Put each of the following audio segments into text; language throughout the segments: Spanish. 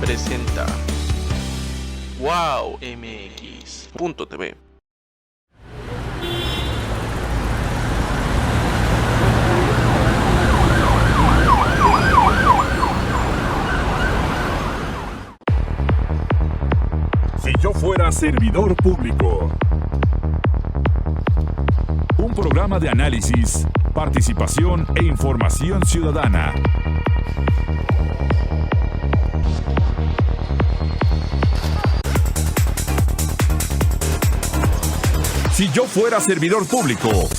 presenta WowMX.tv. Si yo fuera servidor público. Un programa de análisis, participación e información ciudadana. Si yo fuera servidor público.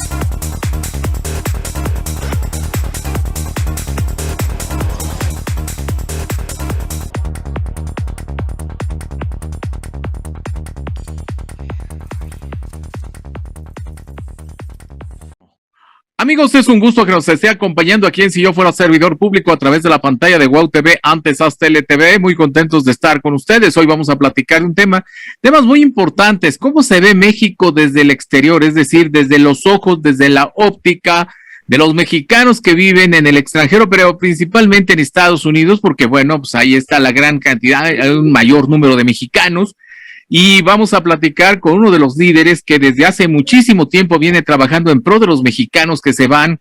Amigos, es un gusto que nos esté acompañando aquí en Si Yo Fuera Servidor Público a través de la pantalla de Wow TV, antes Haz LTV. Muy contentos de estar con ustedes. Hoy vamos a platicar de temas muy importantes. ¿Cómo se ve México desde el exterior? Es decir, desde los ojos, desde la óptica de los mexicanos que viven en el extranjero, pero principalmente en Estados Unidos, porque bueno, pues ahí está la gran cantidad, hay un mayor número de mexicanos. Y vamos a platicar con uno de los líderes que desde hace muchísimo tiempo viene trabajando en pro de los mexicanos que se van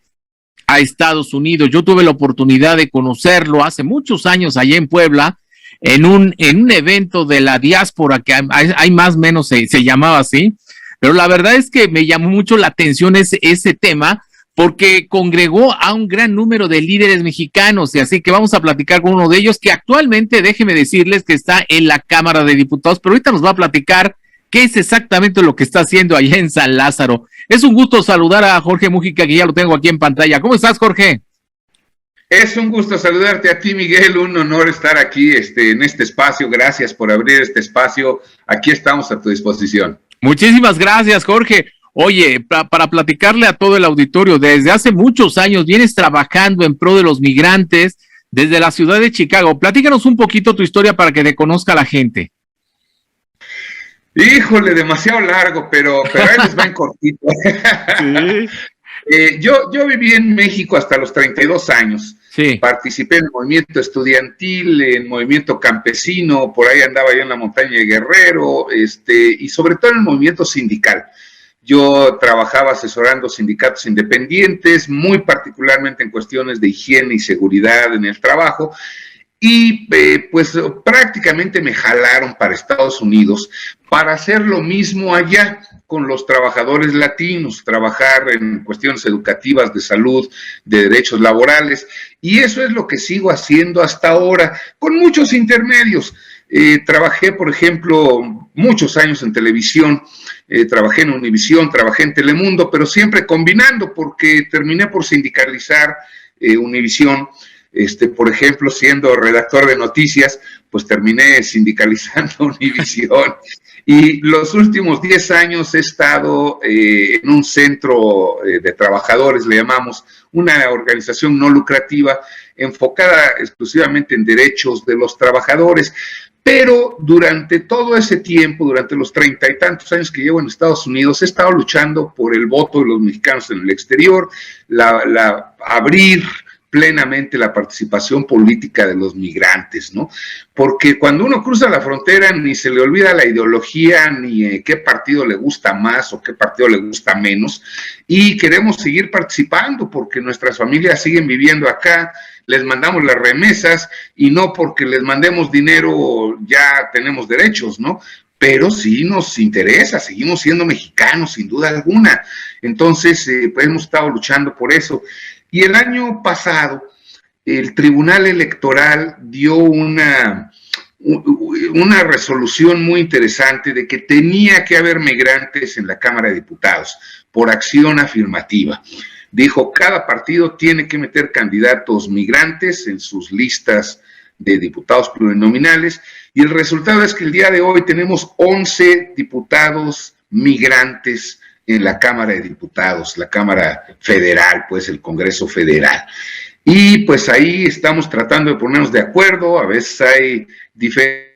a Estados Unidos. Yo tuve la oportunidad de conocerlo hace muchos años allá en Puebla, en un evento de la diáspora que hay más o menos se llamaba así, pero la verdad es que me llamó mucho la atención ese tema, porque congregó a un gran número de líderes mexicanos, y así que vamos a platicar con uno de ellos, que actualmente, déjenme decirles que está en la Cámara de Diputados, pero ahorita nos va a platicar qué es exactamente lo que está haciendo allá en San Lázaro. Es un gusto saludar a Jorge Mújica, que ya lo tengo aquí en pantalla. ¿Cómo estás, Jorge? Es un gusto saludarte a ti, Miguel, un honor estar aquí en este espacio. Gracias por abrir este espacio. Aquí estamos a tu disposición. Muchísimas gracias, Jorge. Oye, para platicarle a todo el auditorio, desde hace muchos años vienes trabajando en pro de los migrantes desde la ciudad de Chicago. Platícanos un poquito tu historia para que te conozca la gente. Híjole, demasiado largo, pero ahí les va en cortito. Sí. Yo viví en México hasta los 32 años. Sí. Participé en el movimiento estudiantil, en el movimiento campesino, por ahí andaba yo en la montaña de Guerrero, y sobre todo en el movimiento sindical. Yo trabajaba asesorando sindicatos independientes, muy particularmente en cuestiones de higiene y seguridad en el trabajo, y pues prácticamente me jalaron para Estados Unidos para hacer lo mismo allá con los trabajadores latinos, trabajar en cuestiones educativas, de salud, de derechos laborales, y eso es lo que sigo haciendo hasta ahora, con muchos intermedios. Trabajé, por ejemplo, muchos años en televisión, trabajé en Univisión, trabajé en Telemundo, pero siempre combinando, porque terminé por sindicalizar Univisión. Por ejemplo, siendo redactor de noticias, pues terminé sindicalizando Univisión. Y los últimos 10 años he estado en un centro de trabajadores, le llamamos, una organización no lucrativa enfocada exclusivamente en derechos de los trabajadores. Pero durante todo ese tiempo, durante los 30 y tantos años que llevo en Estados Unidos, he estado luchando por el voto de los mexicanos en el exterior, abrir plenamente la participación política de los migrantes, ¿no? Porque cuando uno cruza la frontera ni se le olvida la ideología, ni qué partido le gusta más o qué partido le gusta menos, y queremos seguir participando porque nuestras familias siguen viviendo acá, les mandamos las remesas, y no porque les mandemos dinero ya tenemos derechos, ¿no? Pero sí nos interesa, seguimos siendo mexicanos, sin duda alguna. Entonces, pues hemos estado luchando por eso. Y el año pasado, el Tribunal Electoral dio una resolución muy interesante de que tenía que haber migrantes en la Cámara de Diputados por acción afirmativa. Dijo, cada partido tiene que meter candidatos migrantes en sus listas de diputados plurinominales, y el resultado es que el día de hoy tenemos 11 diputados migrantes en la Cámara de Diputados, la Cámara Federal, pues el Congreso Federal. Y pues ahí estamos tratando de ponernos de acuerdo, a veces hay diferencias,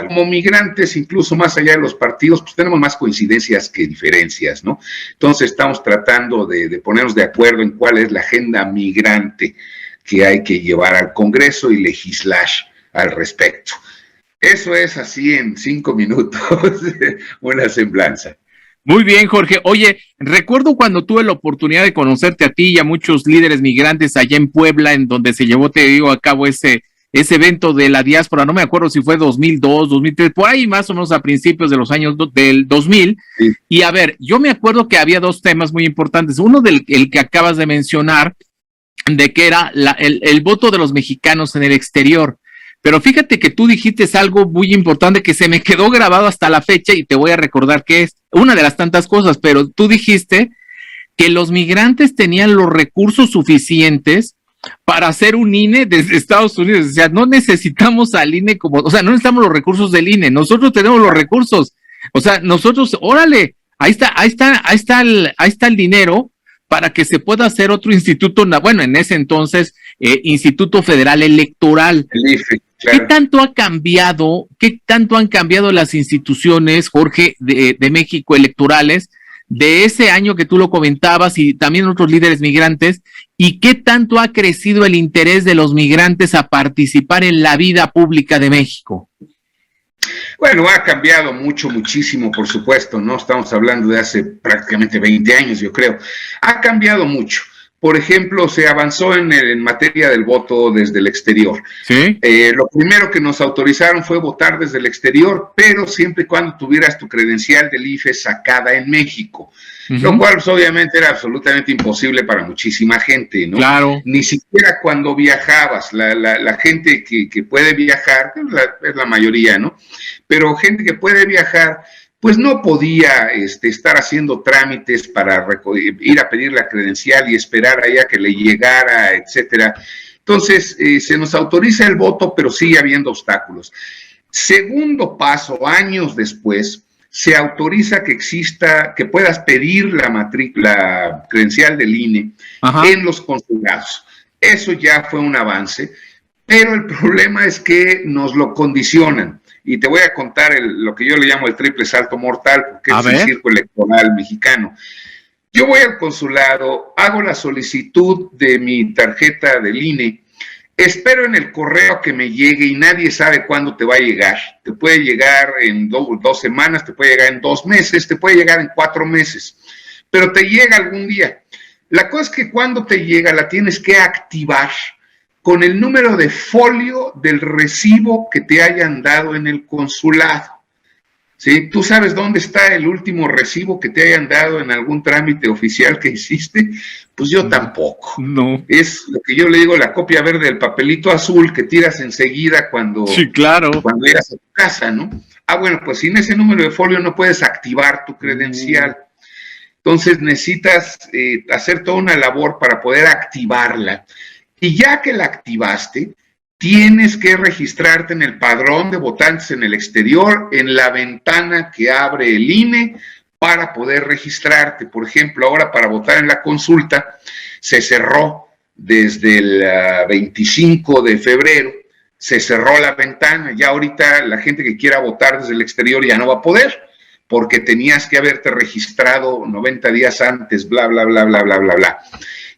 como migrantes, incluso más allá de los partidos, pues tenemos más coincidencias que diferencias, ¿no? Entonces estamos tratando de ponernos de acuerdo en cuál es la agenda migrante que hay que llevar al Congreso y legislar al respecto. Eso es así en 5 minutos, una semblanza. Muy bien, Jorge. Oye, recuerdo cuando tuve la oportunidad de conocerte a ti y a muchos líderes migrantes allá en Puebla, en donde se llevó, te digo, a cabo ese evento de la diáspora, no me acuerdo si fue 2002, 2003, por ahí más o menos a principios de los años del 2000. Sí. Y a ver, yo me acuerdo que había 2 temas muy importantes. Uno el que acabas de mencionar, de que era el voto de los mexicanos en el exterior. Pero fíjate que tú dijiste algo muy importante que se me quedó grabado hasta la fecha y te voy a recordar que es una de las tantas cosas, pero tú dijiste que los migrantes tenían los recursos suficientes para hacer un INE desde Estados Unidos. O sea, no necesitamos al INE no necesitamos los recursos del INE, nosotros tenemos los recursos. O sea, nosotros, órale, ahí está el dinero para que se pueda hacer otro instituto, bueno, en ese entonces, Instituto Federal Electoral. El IFE, claro. ¿Qué tanto han cambiado las instituciones, Jorge, de México electorales, de ese año que tú lo comentabas y también otros líderes migrantes, y qué tanto ha crecido el interés de los migrantes a participar en la vida pública de México? Bueno, ha cambiado muchísimo, por supuesto, ¿no? Estamos hablando de hace prácticamente 20 años, yo creo. Ha cambiado mucho. Por ejemplo, se avanzó en materia del voto desde el exterior. ¿Sí? Lo primero que nos autorizaron fue votar desde el exterior, pero siempre y cuando tuvieras tu credencial del IFE sacada en México. Lo cual pues, obviamente era absolutamente imposible para muchísima gente, ¿no? Claro. Ni siquiera cuando viajabas, la gente que puede viajar, es la mayoría, ¿no? Pero gente que puede viajar, pues no podía estar haciendo trámites para ir a pedir la credencial y esperar allá que le llegara, etcétera. Entonces, se nos autoriza el voto, pero sigue habiendo obstáculos. Segundo paso, años después, se autoriza que puedas pedir la credencial del INE en los consulados. Eso ya fue un avance, pero el problema es que nos lo condicionan. Y te voy a contar lo que yo le llamo el triple salto mortal, porque es el circo electoral mexicano. Yo voy al consulado, hago la solicitud de mi tarjeta del INE, espero en el correo que me llegue y nadie sabe cuándo te va a llegar. Te puede llegar en 2 semanas, te puede llegar en 2 meses, te puede llegar en 4 meses, pero te llega algún día. La cosa es que cuando te llega la tienes que activar con el número de folio del recibo que te hayan dado en el consulado. ¿Sí? ¿Tú sabes dónde está el último recibo que te hayan dado en algún trámite oficial que hiciste? Pues yo tampoco. No. Es lo que yo le digo, la copia verde del papelito azul que tiras enseguida cuando llegas a tu casa, ¿no? Ah, bueno, pues sin ese número de folio no puedes activar tu credencial. Entonces necesitas hacer toda una labor para poder activarla. Y ya que la activaste, tienes que registrarte en el padrón de votantes en el exterior, en la ventana que abre el INE para poder registrarte. Por ejemplo, ahora para votar en la consulta se cerró desde el 25 de febrero, se cerró la ventana. Ya ahorita la gente que quiera votar desde el exterior ya no va a poder, porque tenías que haberte registrado 90 días antes, bla, bla, bla, bla, bla, bla, bla.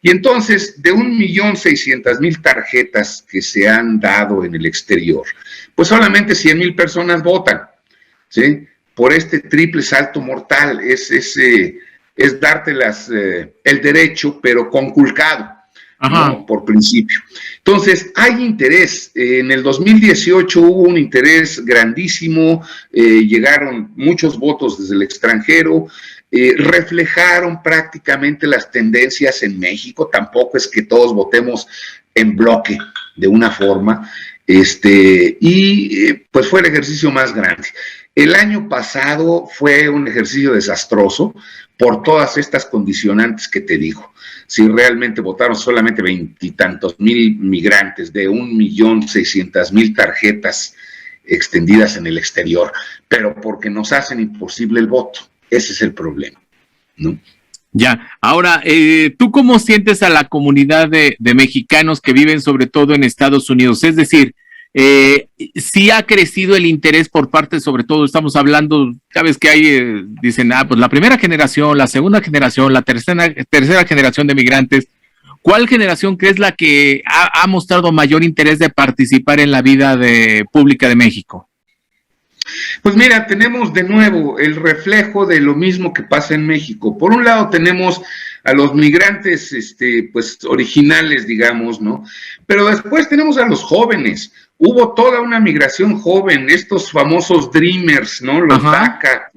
Y entonces, de 1.600.000 tarjetas que se han dado en el exterior, pues solamente 100,000 personas votan, ¿sí? Por este triple salto mortal, es darte el derecho, pero conculcado, ¿no? Por principio. Entonces, hay interés. En el 2018 hubo un interés grandísimo, llegaron muchos votos desde el extranjero, reflejaron prácticamente las tendencias en México. Tampoco es que todos votemos en bloque de una forma, pues fue el ejercicio más grande. El año pasado fue un ejercicio desastroso por todas estas condicionantes que te digo. Si realmente votaron solamente 20 y tantos mil migrantes de 1.600.000 tarjetas extendidas en el exterior, pero porque nos hacen imposible el voto. Ese es el problema, ¿no? Ya, ahora, ¿tú cómo sientes a la comunidad de mexicanos que viven sobre todo en Estados Unidos? Es decir, sí ha crecido el interés por parte, sobre todo, estamos hablando, sabes que hay, dicen, pues la primera generación, la segunda generación, la tercera generación de migrantes, ¿cuál generación crees la que ha mostrado mayor interés de participar en la vida pública de México? Pues mira, tenemos de nuevo el reflejo de lo mismo que pasa en México. Por un lado tenemos a los migrantes, pues originales, digamos, ¿no? Pero después tenemos a los jóvenes. Hubo toda una migración joven, estos famosos dreamers, ¿no? Los DACA,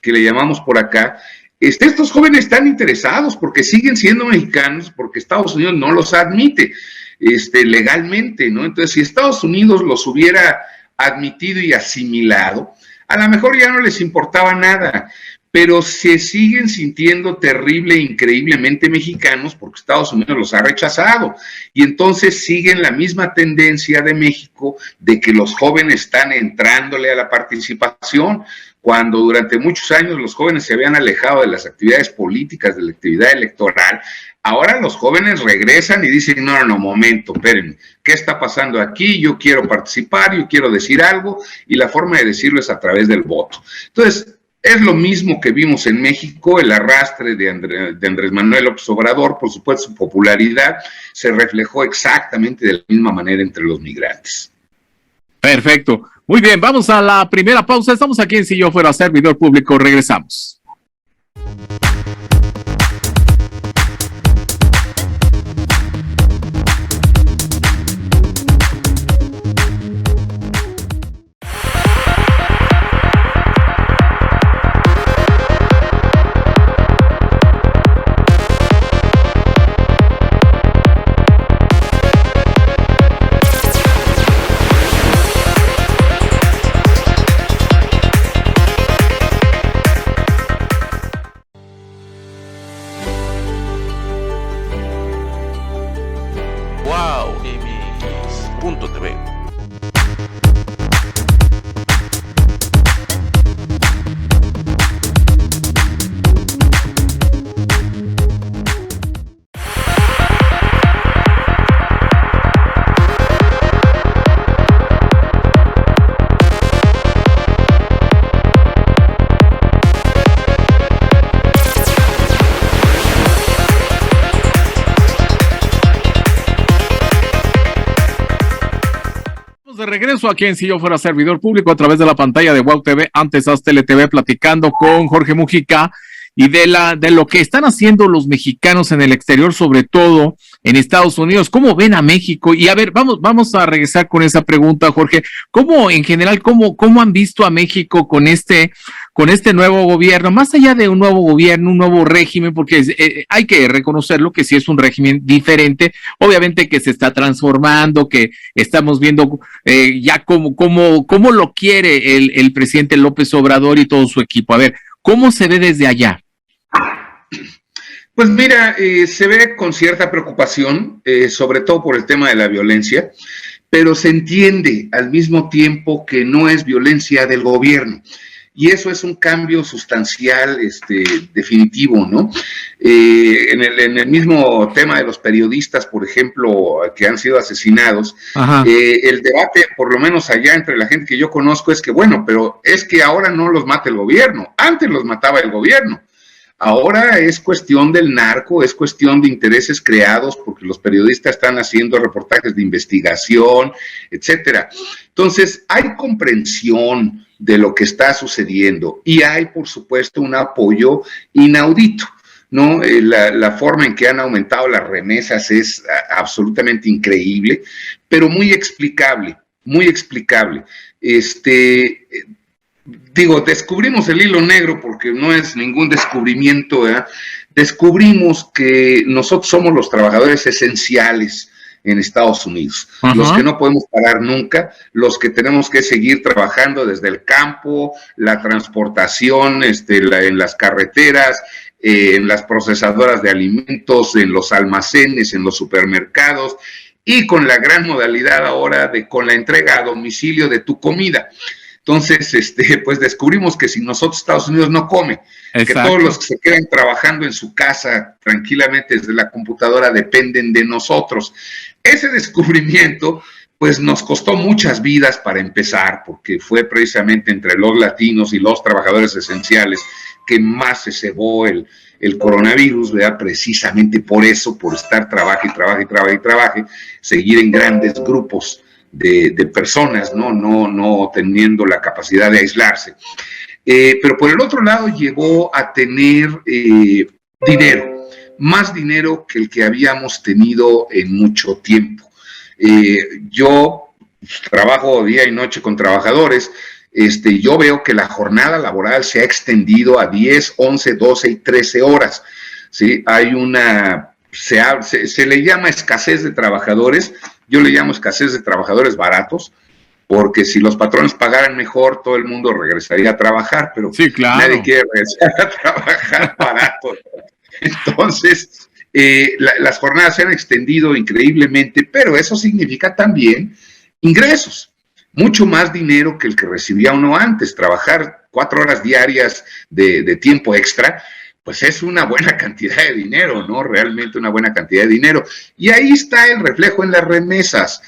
que le llamamos por acá. Estos jóvenes están interesados porque siguen siendo mexicanos, porque Estados Unidos no los admite legalmente, ¿no? Entonces, si Estados Unidos los hubiera admitido y asimilado, a lo mejor ya no les importaba nada, pero se siguen sintiendo terrible e increíblemente mexicanos porque Estados Unidos los ha rechazado, y entonces siguen la misma tendencia de México de que los jóvenes están entrándole a la participación, cuando durante muchos años los jóvenes se habían alejado de las actividades políticas, de la actividad electoral. Ahora los jóvenes regresan y dicen, no, momento, espérenme, ¿qué está pasando aquí? Yo quiero participar, yo quiero decir algo, y la forma de decirlo es a través del voto. Entonces, es lo mismo que vimos en México, el arrastre de Andrés Manuel López Obrador, por supuesto, su popularidad se reflejó exactamente de la misma manera entre los migrantes. Perfecto. Muy bien, vamos a la primera pausa. Estamos aquí en Si Yo Fuera Servidor Público. Regresamos. WowMX.tv. De regreso aquí en Si Yo Fuera Servidor Público a través de la pantalla de Wow TV, antes Aztele TV, platicando con Jorge Mujica y de lo que están haciendo los mexicanos en el exterior, sobre todo en Estados Unidos. ¿Cómo ven a México? Y a ver, vamos a regresar con esa pregunta, Jorge. ¿Cómo, en general, cómo han visto a México con este nuevo gobierno? Más allá de un nuevo gobierno, un nuevo régimen, porque hay que reconocerlo que sí es un régimen diferente, obviamente que se está transformando, que estamos viendo ya cómo lo quiere el presidente López Obrador y todo su equipo. A ver, ¿cómo se ve desde allá? Pues mira, se ve con cierta preocupación, sobre todo por el tema de la violencia, pero se entiende al mismo tiempo que no es violencia del gobierno. Y eso es un cambio sustancial, definitivo, ¿no? En el mismo tema de los periodistas, por ejemplo, que han sido asesinados, el debate, por lo menos allá entre la gente que yo conozco, es que, bueno, pero es que ahora no los mata el gobierno, antes los mataba el gobierno. Ahora es cuestión del narco, es cuestión de intereses creados porque los periodistas están haciendo reportajes de investigación, etcétera. Entonces, hay comprensión de lo que está sucediendo y hay, por supuesto, un apoyo inaudito, ¿no? La forma en que han aumentado las remesas es absolutamente increíble, pero muy explicable, muy explicable. Descubrimos el hilo negro porque no es ningún descubrimiento, ¿verdad? Descubrimos que nosotros somos los trabajadores esenciales en Estados Unidos, los que no podemos parar nunca, los que tenemos que seguir trabajando desde el campo, la transportación, en las carreteras, en las procesadoras de alimentos, en los almacenes, en los supermercados, y con la gran modalidad ahora con la entrega a domicilio de tu comida. Entonces, pues descubrimos que si nosotros, Estados Unidos, no come, que todos los que se quedan trabajando en su casa tranquilamente desde la computadora dependen de nosotros. Ese descubrimiento, pues nos costó muchas vidas para empezar, porque fue precisamente entre los latinos y los trabajadores esenciales que más se cebó el coronavirus, ¿verdad? Precisamente por eso, por estar trabaje, seguir en grandes grupos de personas, no teniendo la capacidad de aislarse. Pero por el otro lado llegó a tener dinero, más dinero que el que habíamos tenido en mucho tiempo. Yo trabajo día y noche con trabajadores. Yo veo que la jornada laboral se ha extendido a 10, 11, 12 y 13 horas, ¿sí? Hay se le llama escasez de trabajadores, yo le llamo escasez de trabajadores baratos, porque si los patrones pagaran mejor, todo el mundo regresaría a trabajar, pero sí, claro, nadie quiere regresar a trabajar barato. Entonces, las jornadas se han extendido increíblemente, pero eso significa también ingresos. Mucho más dinero que el que recibía uno antes. Trabajar 4 horas diarias de tiempo extra, pues es una buena cantidad de dinero, ¿no? Realmente una buena cantidad de dinero. Y ahí está el reflejo en las remesas.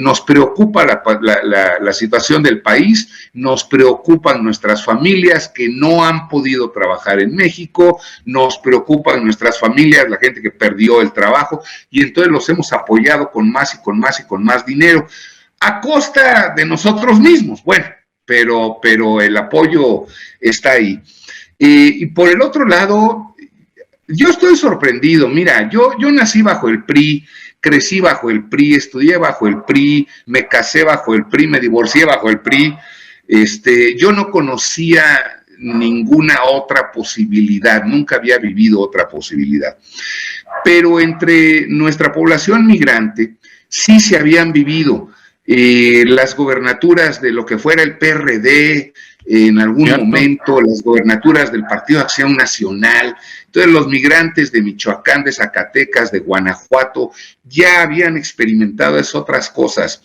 Nos preocupa la situación del país, nos preocupan nuestras familias que no han podido trabajar en México, nos preocupan nuestras familias, la gente que perdió el trabajo, y entonces los hemos apoyado con más y con más y con más dinero, a costa de nosotros mismos, bueno, pero el apoyo está ahí. Y por el otro lado, yo estoy sorprendido. Mira, yo nací bajo el PRI, crecí bajo el PRI, estudié bajo el PRI, me casé bajo el PRI, me divorcié bajo el PRI. Yo no conocía ninguna otra posibilidad, nunca había vivido otra posibilidad. Pero entre nuestra población migrante sí se habían vivido las gobernaturas de lo que fuera el PRD, en algún momento las gobernaturas del Partido Acción Nacional. Entonces los migrantes de Michoacán, de Zacatecas, de Guanajuato ya habían experimentado esas otras cosas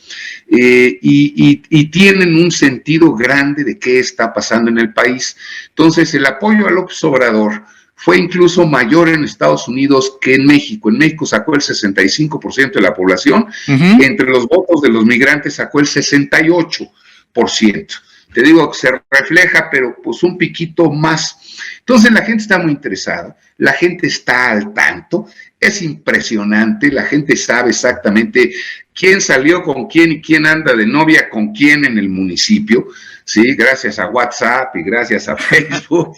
y tienen un sentido grande de qué está pasando en el país. Entonces el apoyo a López Obrador fue incluso mayor en Estados Unidos que en México. En México sacó el 65% de la población, entre los votos de los migrantes sacó el 68%. Te digo que se refleja, pero pues un piquito más. Entonces la gente está muy interesada, la gente está al tanto, es impresionante, la gente sabe exactamente quién salió con quién y quién anda de novia con quién en el municipio, ¿sí? Gracias a WhatsApp y gracias a Facebook.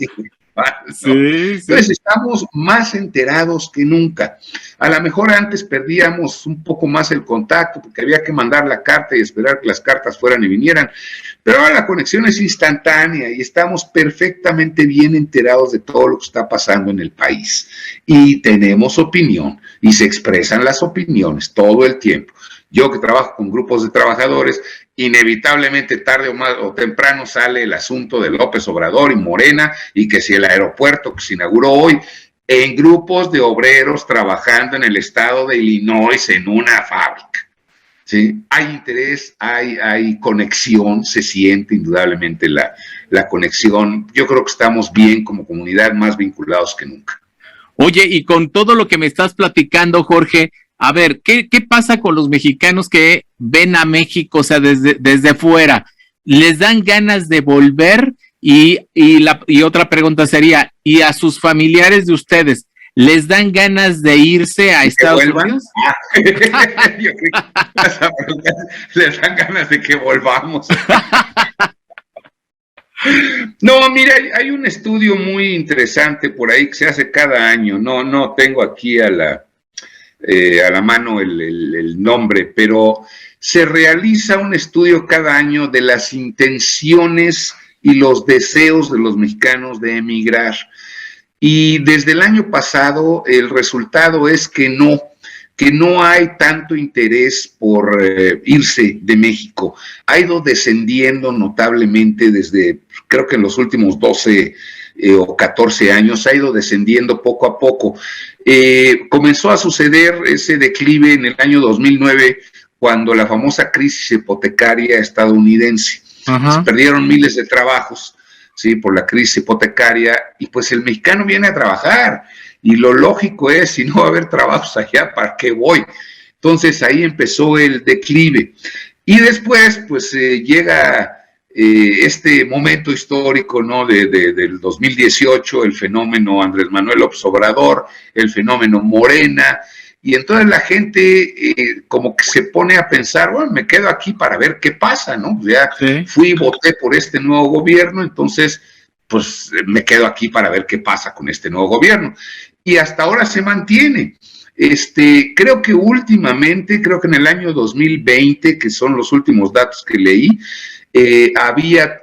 Sí. Entonces estamos más enterados que nunca. A lo mejor antes perdíamos un poco más el contacto porque había que mandar la carta y esperar que las cartas fueran y vinieran, pero ahora la conexión es instantánea y estamos perfectamente bien enterados de todo lo que está pasando en el país y tenemos opinión y se expresan las opiniones todo el tiempo. Yo que trabajo con grupos de trabajadores, inevitablemente tarde o temprano sale el asunto de López Obrador y Morena y que si el aeropuerto que se inauguró hoy, en grupos de obreros trabajando en el estado de Illinois en una fábrica. ¿Sí? Hay interés, hay conexión, se siente indudablemente la conexión. Yo creo que estamos bien como comunidad, más vinculados que nunca. Oye, y con todo lo que me estás platicando, Jorge, a ver, ¿qué pasa con los mexicanos que ven a México, o sea, desde fuera? ¿Les dan ganas de volver? Y otra pregunta sería, ¿y a sus familiares de ustedes, les dan ganas de irse a Estados Unidos? Yo creo que les dan ganas de que volvamos. No, mira, hay un estudio muy interesante por ahí que se hace cada año. No tengo aquí a la mano el nombre, pero se realiza un estudio cada año de las intenciones y los deseos de los mexicanos de emigrar. Y desde el año pasado el resultado es que no hay tanto interés por irse de México. Ha ido descendiendo notablemente desde, creo que en los últimos 12 o 14 años, ha ido descendiendo poco a poco. Comenzó a suceder ese declive en el año 2009, cuando la famosa crisis hipotecaria estadounidense. Se perdieron miles de trabajos, ¿sí? Por la crisis hipotecaria, y pues el mexicano viene a trabajar, y lo lógico es, si no va a haber trabajos allá, ¿para qué voy? Entonces ahí empezó el declive. Y después, pues llega este momento histórico, ¿no? Del 2018, el fenómeno Andrés Manuel López Obrador, el fenómeno Morena, y entonces la gente como que se pone a pensar, bueno, me quedo aquí para ver qué pasa, ¿no? Ya fui y voté por este nuevo gobierno, entonces pues me quedo aquí para ver qué pasa con este nuevo gobierno. Y hasta ahora se mantiene. Creo que últimamente, creo que en el año 2020, que son los últimos datos que leí, había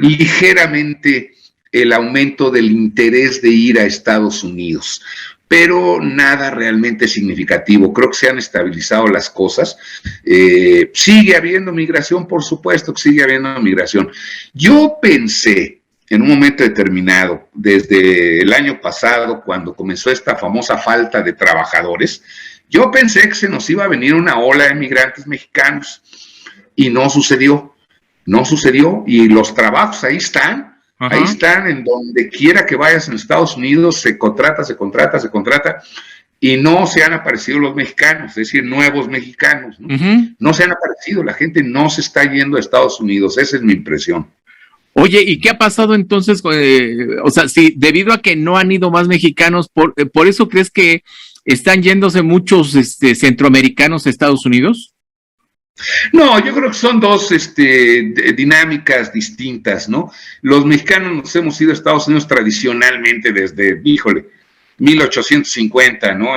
ligeramente el aumento del interés de ir a Estados Unidos, pero nada realmente significativo. Creo que se han estabilizado las cosas. Sigue habiendo migración, por supuesto que sigue habiendo migración. Yo pensé, en un momento determinado, desde el año pasado, cuando comenzó esta famosa falta de trabajadores, yo pensé que se nos iba a venir una ola de migrantes mexicanos y no sucedió, y los trabajos ahí están. Ajá. Ahí están, en donde quiera que vayas en Estados Unidos, se contrata, y no se han aparecido los mexicanos, es decir, nuevos mexicanos, ¿no? No se han aparecido, la gente no se está yendo a Estados Unidos, esa es mi impresión. Oye, ¿y qué ha pasado entonces? O sea, si debido a que no han ido más mexicanos, ¿por eso crees que están yéndose muchos centroamericanos a Estados Unidos? No, yo creo que son dos dinámicas distintas, ¿no? Los mexicanos nos hemos ido a Estados Unidos tradicionalmente desde, 1850, ¿no?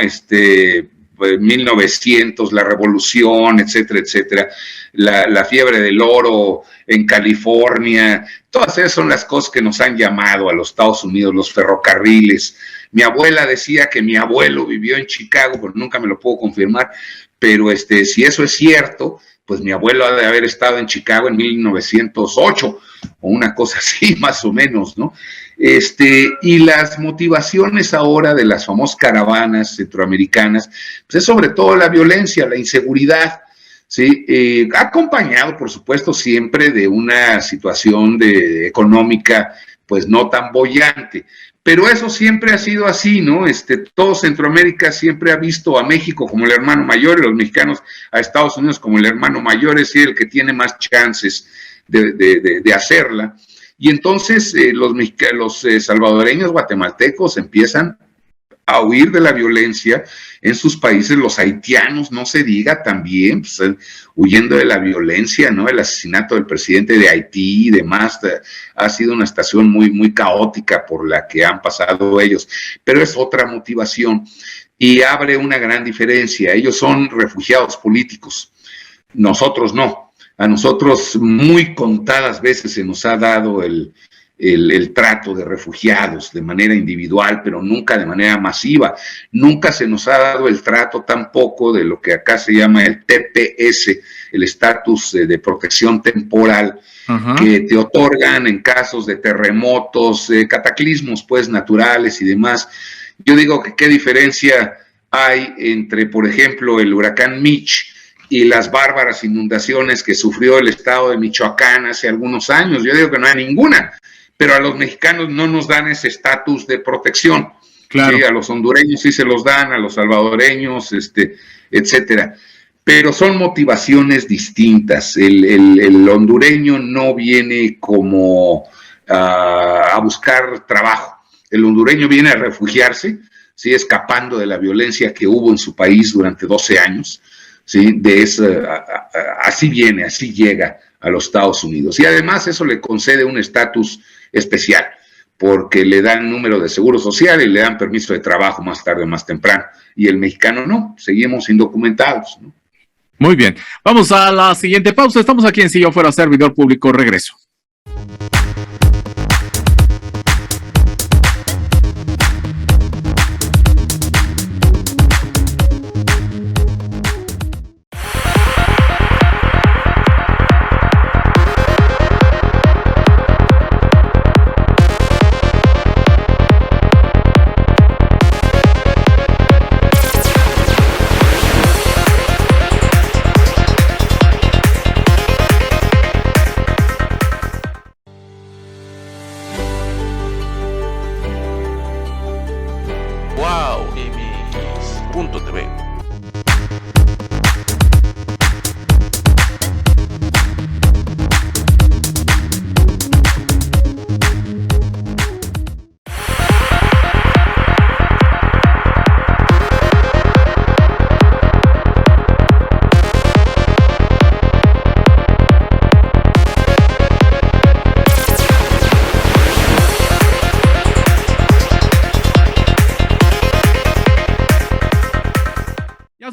1900, la revolución, etcétera, etcétera, la fiebre del oro en California, todas esas son las cosas que nos han llamado a los Estados Unidos, los ferrocarriles. Mi abuela decía que mi abuelo vivió en Chicago, pero nunca me lo puedo confirmar, pero si eso es cierto, pues mi abuelo ha de haber estado en Chicago en 1908, o una cosa así, más o menos, ¿no? Y las motivaciones ahora de las famosas caravanas centroamericanas, pues es sobre todo la violencia, la inseguridad, ¿sí? Acompañado, por supuesto, siempre de una situación económica, pues no tan boyante. Pero eso siempre ha sido así, ¿no? Todo Centroamérica siempre ha visto a México como el hermano mayor, y los mexicanos a Estados Unidos como el hermano mayor, es decir, el que tiene más chances de hacerla. Y entonces los salvadoreños, guatemaltecos empiezan a huir de la violencia en sus países, los haitianos, no se diga también, pues, huyendo de la violencia, ¿no? El asesinato del presidente de Haití y demás, ha sido una estación muy, muy caótica por la que han pasado ellos, pero es otra motivación y abre una gran diferencia. Ellos son refugiados políticos, nosotros no. A nosotros muy contadas veces se nos ha dado el trato de refugiados de manera individual, pero nunca de manera masiva. Nunca se nos ha dado el trato tampoco de lo que acá se llama el TPS, el estatus de protección temporal, que te otorgan en casos de terremotos, cataclismos pues naturales y demás. Yo digo que qué diferencia hay entre, por ejemplo, el huracán Mitch y las bárbaras inundaciones que sufrió el estado de Michoacán hace algunos años. Yo digo que no hay ninguna, pero a los mexicanos no nos dan ese estatus de protección. Claro. ¿Sí? A los hondureños sí se los dan, a los salvadoreños, etcétera. Pero son motivaciones distintas. El hondureño no viene como a buscar trabajo. El hondureño viene a refugiarse, ¿sí? Escapando de la violencia que hubo en su país durante 12 años. ¿Sí? Así viene, así llega a los Estados Unidos. Y además eso le concede un estatus especial, porque le dan número de seguro social y le dan permiso de trabajo más tarde o más temprano. Y el mexicano no, seguimos indocumentados, ¿no? Muy bien, vamos a la siguiente pausa. Estamos aquí en Si Yo Fuera Servidor Público. Regreso. Wow.mx.tv.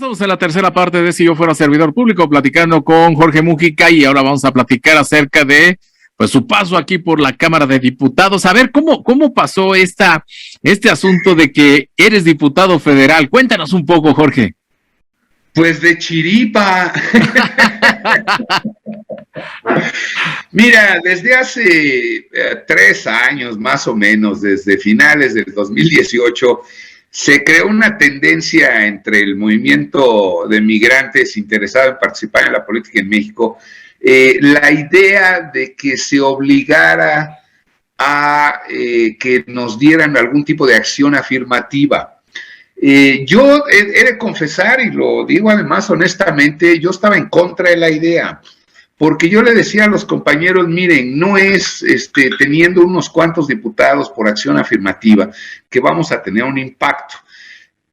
Estamos en la tercera parte de Si Yo Fuera Servidor Público, platicando con Jorge Mújica, y ahora vamos a platicar acerca de pues su paso aquí por la Cámara de Diputados. A ver, ¿cómo pasó este asunto de que eres diputado federal? Cuéntanos un poco, Jorge. Pues de chiripa. Mira, desde hace 3 años más o menos, desde finales del 2018, se creó una tendencia entre el movimiento de migrantes interesado en participar en la política en México, la idea de que se obligara a que nos dieran algún tipo de acción afirmativa. Yo he de confesar, y lo digo además honestamente, yo estaba en contra de la idea, porque yo le decía a los compañeros, miren, no es teniendo unos cuantos diputados por acción afirmativa que vamos a tener un impacto.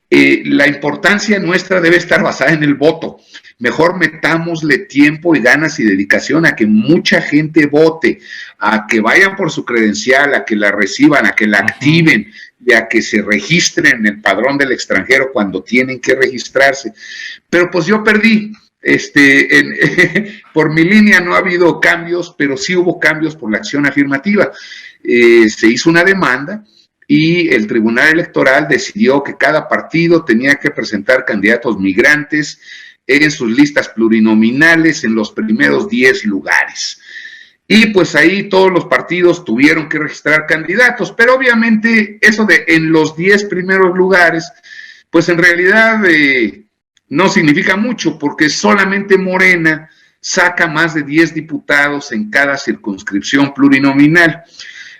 La importancia nuestra debe estar basada en el voto. Mejor metámosle tiempo y ganas y dedicación a que mucha gente vote, a que vayan por su credencial, a que la reciban, a que la activen y a que se registren en el padrón del extranjero cuando tienen que registrarse. Pero pues yo perdí. Por mi línea no ha habido cambios, pero sí hubo cambios por la acción afirmativa. Se hizo una demanda y el Tribunal Electoral decidió que cada partido tenía que presentar candidatos migrantes en sus listas plurinominales en los primeros 10 lugares. Y pues ahí todos los partidos tuvieron que registrar candidatos, pero obviamente eso de en los 10 primeros lugares, pues en realidad no significa mucho, porque solamente Morena saca más de 10 diputados en cada circunscripción plurinominal.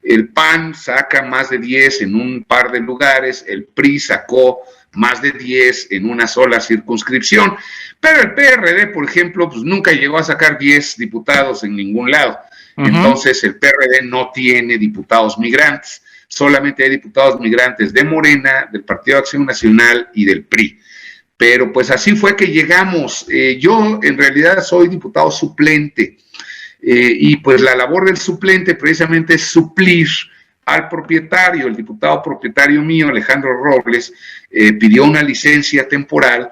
El PAN saca más de 10 en un par de lugares, el PRI sacó más de 10 en una sola circunscripción, pero el PRD, por ejemplo, pues nunca llegó a sacar 10 diputados en ningún lado. Entonces el PRD no tiene diputados migrantes, solamente hay diputados migrantes de Morena, del Partido de Acción Nacional y del PRI. Pero pues así fue que llegamos. Yo en realidad soy diputado suplente, y pues la labor del suplente precisamente es suplir al propietario. El diputado propietario mío, Alejandro Robles, pidió una licencia temporal,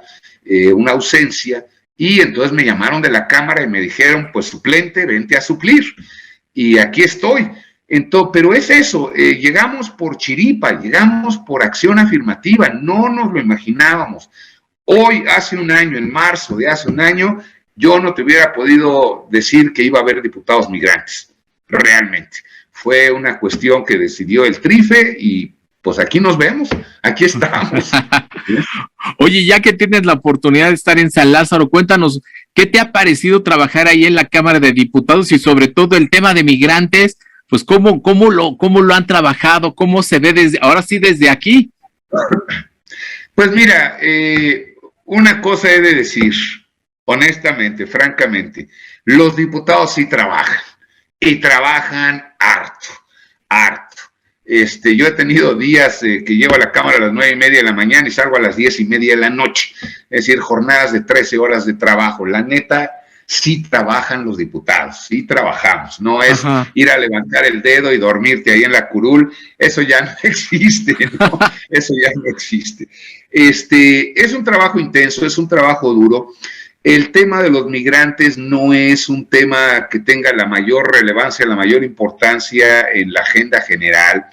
una ausencia, y entonces me llamaron de la Cámara y me dijeron, pues suplente, vente a suplir, y aquí estoy. Entonces, pero es eso, llegamos por chiripa, llegamos por acción afirmativa, no nos lo imaginábamos. Hoy, hace un año, en marzo de hace un año, yo no te hubiera podido decir que iba a haber diputados migrantes, realmente. Fue una cuestión que decidió el TRIFE y pues aquí nos vemos, aquí estamos. Oye, ya que tienes la oportunidad de estar en San Lázaro, cuéntanos, ¿qué te ha parecido trabajar ahí en la Cámara de Diputados y sobre todo el tema de migrantes? Pues cómo lo han trabajado, cómo se ve desde aquí. Pues mira, una cosa he de decir, honestamente, francamente, los diputados sí trabajan, y trabajan harto. Yo he tenido días que llego a la Cámara a las 9:30 de la mañana y salgo a las 10:30 de la noche, es decir, jornadas de 13 horas de trabajo. La neta, sí trabajan los diputados, sí trabajamos, no es ir a levantar el dedo y dormirte ahí en la curul, eso ya no existe, ¿no? Eso ya no existe. Es un trabajo intenso, es un trabajo duro. El tema de los migrantes no es un tema que tenga la mayor relevancia, la mayor importancia en la agenda general.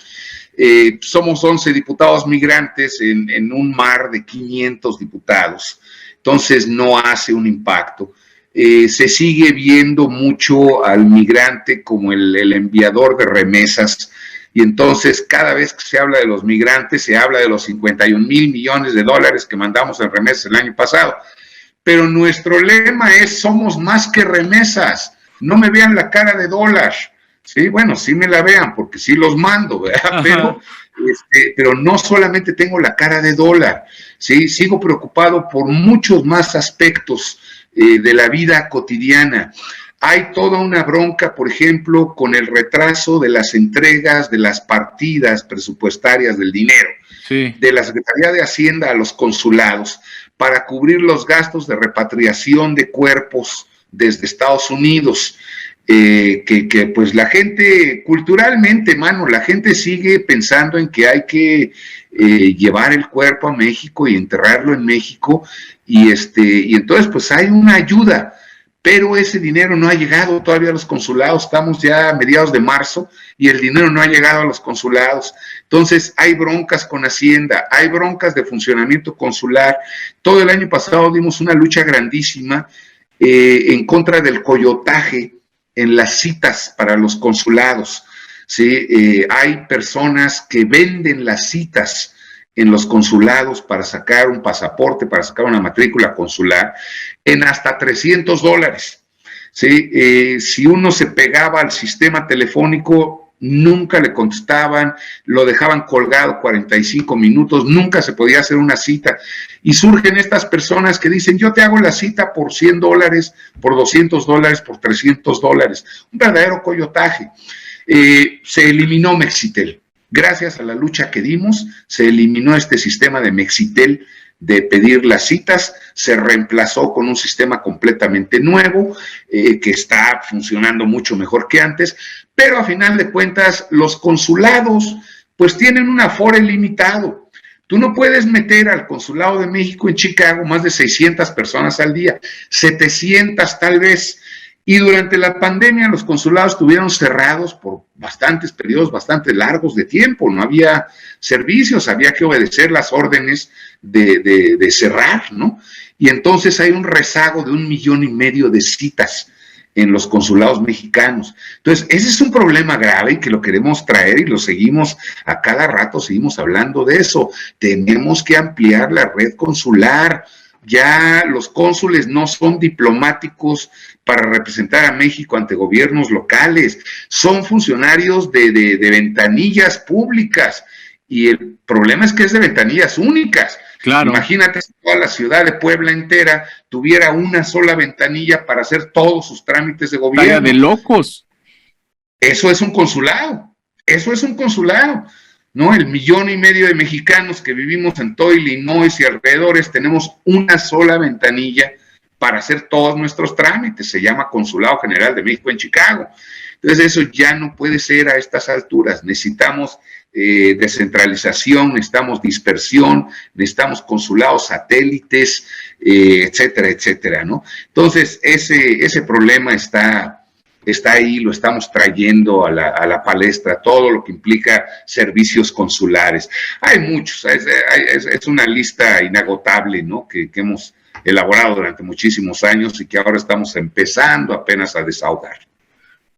Somos 11 diputados migrantes en un mar de 500 diputados, entonces no hace un impacto. Se sigue viendo mucho al migrante como el enviador de remesas, y entonces cada vez que se habla de los migrantes se habla de los 51 mil millones de dólares que mandamos en remesas el año pasado. Pero nuestro lema es: somos más que remesas, no me vean la cara de dólar. Sí, bueno, sí me la vean porque sí los mando, ¿verdad? Pero no solamente tengo la cara de dólar, sí, sigo preocupado por muchos más aspectos de la vida cotidiana. Hay toda una bronca, por ejemplo, con el retraso de las entregas de las partidas presupuestarias del dinero, de la Secretaría de Hacienda a los consulados, para cubrir los gastos de repatriación de cuerpos desde Estados Unidos. que pues la gente, culturalmente, mano, la gente sigue pensando en que hay que llevar el cuerpo a México y enterrarlo en México, y entonces pues hay una ayuda, pero ese dinero no ha llegado todavía a los consulados. Estamos ya a mediados de marzo y el dinero no ha llegado a los consulados. Entonces hay broncas con Hacienda, hay broncas de funcionamiento consular. Todo el año pasado dimos una lucha grandísima en contra del coyotaje en las citas para los consulados. ¿Sí? Hay personas que venden las citas en los consulados para sacar un pasaporte, para sacar una matrícula consular, en hasta $300. ¿Sí? Si uno se pegaba al sistema telefónico, nunca le contestaban, lo dejaban colgado 45 minutos, nunca se podía hacer una cita. Y surgen estas personas que dicen, yo te hago la cita por $100, por $200, por $300. Un verdadero coyotaje. Se eliminó Mexitel. Gracias a la lucha que dimos, se eliminó este sistema de Mexitel de pedir las citas, se reemplazó con un sistema completamente nuevo, que está funcionando mucho mejor que antes, pero a final de cuentas los consulados pues tienen un aforo limitado. Tú no puedes meter al Consulado de México en Chicago más de 600 personas al día, 700 tal vez. Y durante la pandemia los consulados estuvieron cerrados por bastantes periodos, bastante largos de tiempo. No había servicios, había que obedecer las órdenes de cerrar, ¿no? Y entonces hay un rezago de 1,5 millones de citas en los consulados mexicanos. Entonces, ese es un problema grave que lo queremos traer y lo seguimos a cada rato, seguimos hablando de eso. Tenemos que ampliar la red consular. Ya los cónsules no son diplomáticos para representar a México ante gobiernos locales, son funcionarios de ventanillas públicas, y el problema es que es de ventanillas únicas. Claro. Imagínate si toda la ciudad de Puebla entera tuviera una sola ventanilla para hacer todos sus trámites de gobierno. Vaya de locos. Eso es un consulado, eso es un consulado. ¿No? 1,5 millones de mexicanos que vivimos en todo Illinois y alrededores tenemos una sola ventanilla para hacer todos nuestros trámites. Se llama Consulado General de México en Chicago. Entonces eso ya no puede ser a estas alturas. Necesitamos descentralización, necesitamos dispersión, necesitamos consulados satélites, etcétera, etcétera, ¿no? Entonces ese problema está ahí, lo estamos trayendo a la palestra, todo lo que implica servicios consulares. Hay muchos, es una lista inagotable, ¿no? Que hemos elaborado durante muchísimos años y que ahora estamos empezando apenas a desahogar.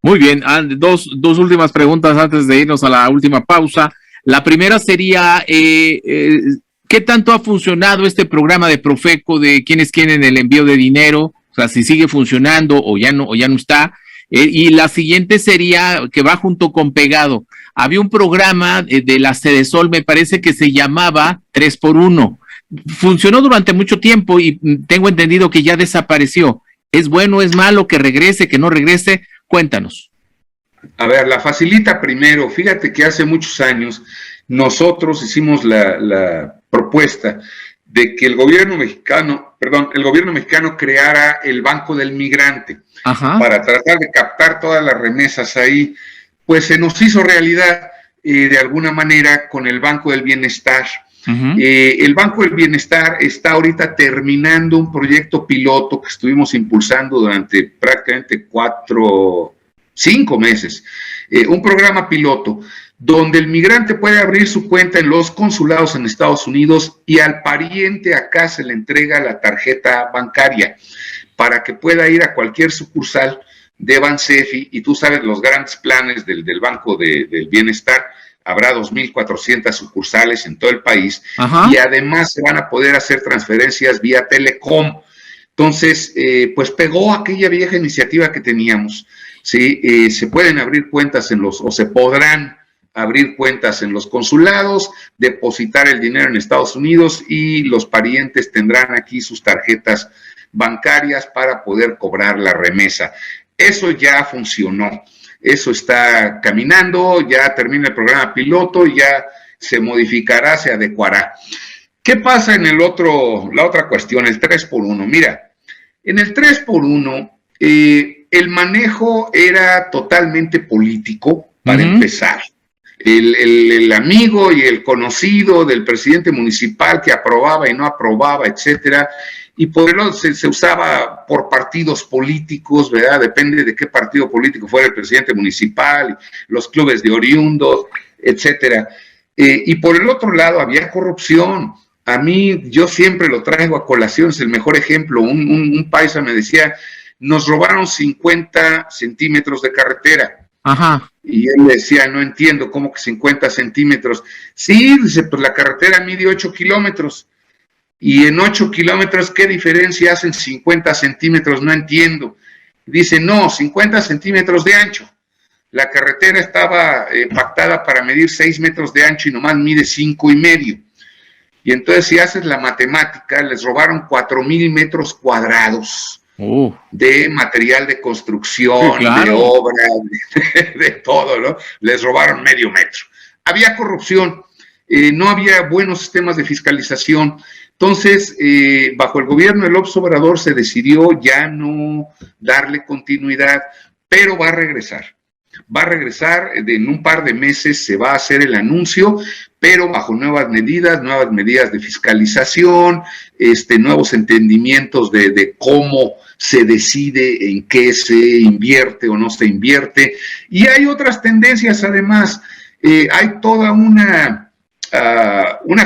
Muy bien, dos últimas preguntas antes de irnos a la última pausa. La primera sería, ¿qué tanto ha funcionado este programa de Profeco de quiénes quieren el envío de dinero? O sea, si sigue funcionando o ya no está. Y la siguiente sería, que va junto con Pegado. Había un programa de la Sedesol, me parece que se llamaba 3x1. Funcionó durante mucho tiempo y tengo entendido que ya desapareció. ¿Es bueno, es malo que regrese, que no regrese? Cuéntanos. A ver, la facilita primero. Fíjate que hace muchos años nosotros hicimos la propuesta de que el gobierno mexicano creara el Banco del Migrante. Ajá. Para tratar de captar todas las remesas ahí. Pues se nos hizo realidad de alguna manera con el Banco del Bienestar. Uh-huh. El Banco del Bienestar está ahorita terminando un proyecto piloto que estuvimos impulsando durante prácticamente 5 meses. Un programa piloto donde el migrante puede abrir su cuenta en los consulados en Estados Unidos y al pariente acá se le entrega la tarjeta bancaria para que pueda ir a cualquier sucursal de Bansefi, y tú sabes los grandes planes del Banco del Bienestar. Habrá 2,400 sucursales en todo el país. Ajá. Y además se van a poder hacer transferencias vía Telecom. Entonces, pues pegó aquella vieja iniciativa que teníamos. ¿Sí? Se pueden abrir cuentas o se podrán abrir cuentas en los consulados, depositar el dinero en Estados Unidos y los parientes tendrán aquí sus tarjetas bancarias para poder cobrar la remesa. Eso ya funcionó. Eso está caminando, ya termina el programa piloto, ya se modificará, se adecuará. ¿Qué pasa en la otra cuestión, el 3x1? Mira, en el 3x1, el manejo era totalmente político, para empezar. El amigo y el conocido del presidente municipal que aprobaba y no aprobaba, etcétera, y por el otro se usaba por partidos políticos, ¿verdad? Depende de qué partido político fuera el presidente municipal, los clubes de oriundos, etcétera. Y por el otro lado había corrupción. A mí, yo siempre lo traigo a colación, es el mejor ejemplo. Un paisa me decía, nos robaron 50 centímetros de carretera. Ajá. Y él decía, no entiendo, ¿cómo que 50 centímetros? Sí, dice, pues la carretera mide 8 kilómetros. Y en 8 kilómetros, ¿qué diferencia hacen 50 centímetros? No entiendo. Dice, no, 50 centímetros de ancho. La carretera estaba pactada para medir 6 metros de ancho y nomás mide 5,5. Y entonces, si haces la matemática, les robaron 4,000 metros cuadrados. De material de construcción, sí, claro, de obra, de todo, ¿no? Les robaron medio metro. Había corrupción, no había buenos sistemas de fiscalización. Entonces, bajo el gobierno de López Obrador se decidió ya no darle continuidad, pero va a regresar. Va a regresar, en un par de meses se va a hacer el anuncio, pero bajo nuevas medidas de fiscalización, nuevos entendimientos de cómo se decide en qué se invierte o no se invierte. Y hay otras tendencias además. Hay toda una